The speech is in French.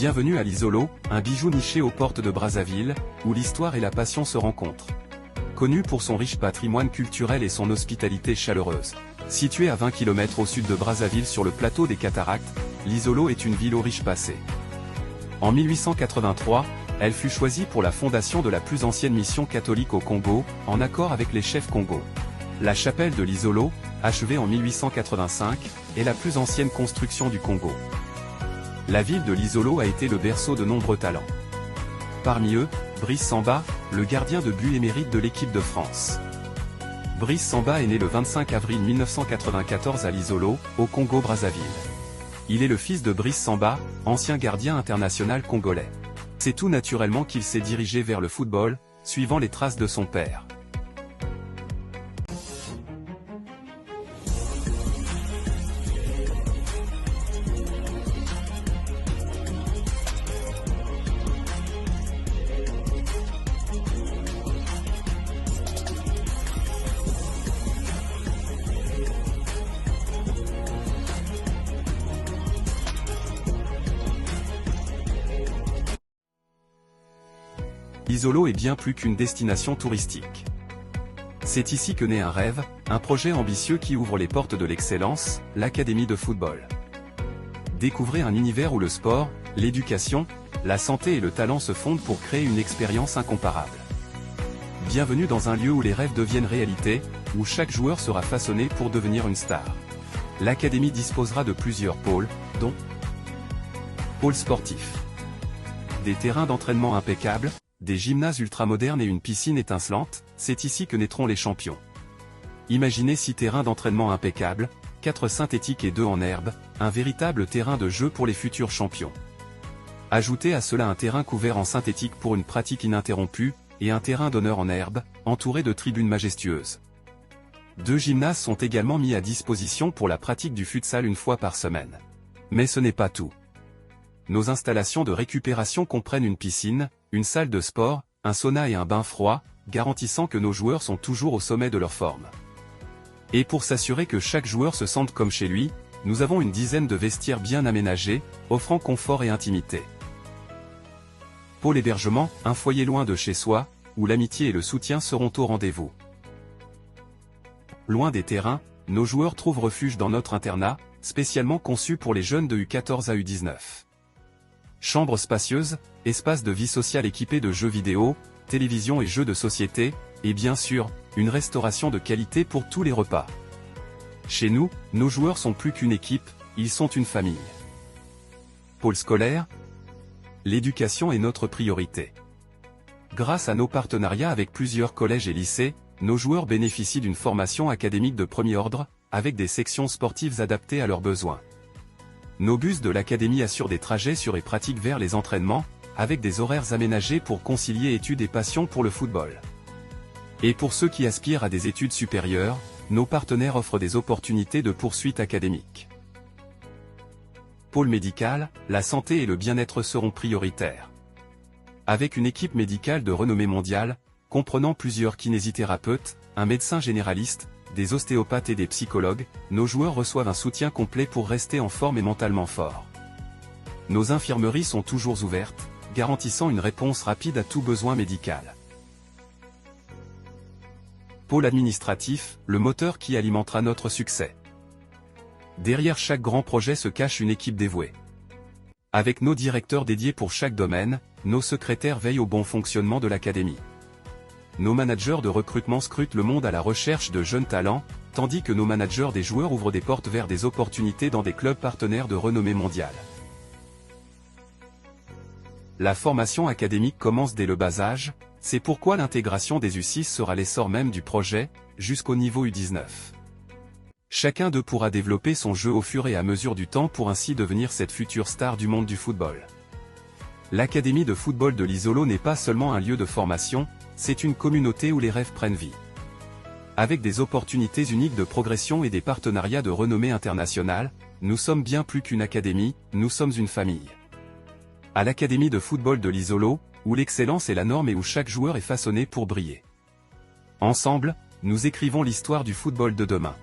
Bienvenue à l'Isolo, un bijou niché aux portes de Brazzaville, où l'histoire et la passion se rencontrent. Connu pour son riche patrimoine culturel et son hospitalité chaleureuse. Situé à 20 km au sud de Brazzaville sur le plateau des Cataractes, l'Isolo est une ville au riche passé. En 1883, elle fut choisie pour la fondation de la plus ancienne mission catholique au Congo, en accord avec les chefs Congo. La chapelle de l'Isolo, achevée en 1885, est la plus ancienne construction du Congo. La ville de l'Isolo a été le berceau de nombreux talents. Parmi eux, Brice Samba, le gardien de but émérite de l'équipe de France. Brice Samba est né le 25 avril 1994 à l'Isolo, au Congo-Brazzaville. Il est le fils de Brice Samba, ancien gardien international congolais. C'est tout naturellement qu'il s'est dirigé vers le football, suivant les traces de son père. L'Isolo est bien plus qu'une destination touristique. C'est ici que naît un rêve, un projet ambitieux qui ouvre les portes de l'excellence, l'Académie de football. Découvrez un univers où le sport, l'éducation, la santé et le talent se fondent pour créer une expérience incomparable. Bienvenue dans un lieu où les rêves deviennent réalité, où chaque joueur sera façonné pour devenir une star. L'Académie disposera de plusieurs pôles, dont pôle sportif. Des terrains d'entraînement impeccables, des gymnases ultramodernes et une piscine étincelante, c'est ici que naîtront les champions. Imaginez 6 terrains d'entraînement impeccables, 4 synthétiques et 2 en herbe, un véritable terrain de jeu pour les futurs champions. Ajoutez à cela un terrain couvert en synthétique pour une pratique ininterrompue, et un terrain d'honneur en herbe, entouré de tribunes majestueuses. 2 gymnases sont également mis à disposition pour la pratique du futsal une fois par semaine. Mais ce n'est pas tout. Nos installations de récupération comprennent une piscine, une salle de sport, un sauna et un bain froid, garantissant que nos joueurs sont toujours au sommet de leur forme. Et pour s'assurer que chaque joueur se sente comme chez lui, nous avons une dizaine de vestiaires bien aménagés, offrant confort et intimité. Pôle hébergement, un foyer loin de chez soi, où l'amitié et le soutien seront au rendez-vous. Loin des terrains, nos joueurs trouvent refuge dans notre internat, spécialement conçu pour les jeunes de U14 à U19. Chambres spacieuses, espace de vie sociale équipé de jeux vidéo, télévision et jeux de société, et bien sûr, une restauration de qualité pour tous les repas. Chez nous, nos joueurs sont plus qu'une équipe, ils sont une famille. Pôle scolaire. L'éducation est notre priorité. Grâce à nos partenariats avec plusieurs collèges et lycées, nos joueurs bénéficient d'une formation académique de premier ordre, avec des sections sportives adaptées à leurs besoins. Nos bus de l'Académie assurent des trajets sûrs et pratiques vers les entraînements, avec des horaires aménagés pour concilier études et passion pour le football. Et pour ceux qui aspirent à des études supérieures, nos partenaires offrent des opportunités de poursuite académique. Pôle médical, la santé et le bien-être seront prioritaires. Avec une équipe médicale de renommée mondiale, comprenant plusieurs kinésithérapeutes, un médecin généraliste, des ostéopathes et des psychologues, nos joueurs reçoivent un soutien complet pour rester en forme et mentalement forts. Nos infirmeries sont toujours ouvertes, garantissant une réponse rapide à tout besoin médical. Pôle administratif, le moteur qui alimentera notre succès. Derrière chaque grand projet se cache une équipe dévouée. Avec nos directeurs dédiés pour chaque domaine, nos secrétaires veillent au bon fonctionnement de l'Académie. Nos managers de recrutement scrutent le monde à la recherche de jeunes talents, tandis que nos managers des joueurs ouvrent des portes vers des opportunités dans des clubs partenaires de renommée mondiale. La formation académique commence dès le bas âge, c'est pourquoi l'intégration des U6 sera l'essor même du projet, jusqu'au niveau U19. Chacun d'eux pourra développer son jeu au fur et à mesure du temps pour ainsi devenir cette future star du monde du football. L'Académie de football de l'Isolo n'est pas seulement un lieu de formation, c'est une communauté où les rêves prennent vie. Avec des opportunités uniques de progression et des partenariats de renommée internationale, nous sommes bien plus qu'une académie, nous sommes une famille. À l'Académie de football de l'Isolo, où l'excellence est la norme et où chaque joueur est façonné pour briller. Ensemble, nous écrivons l'histoire du football de demain.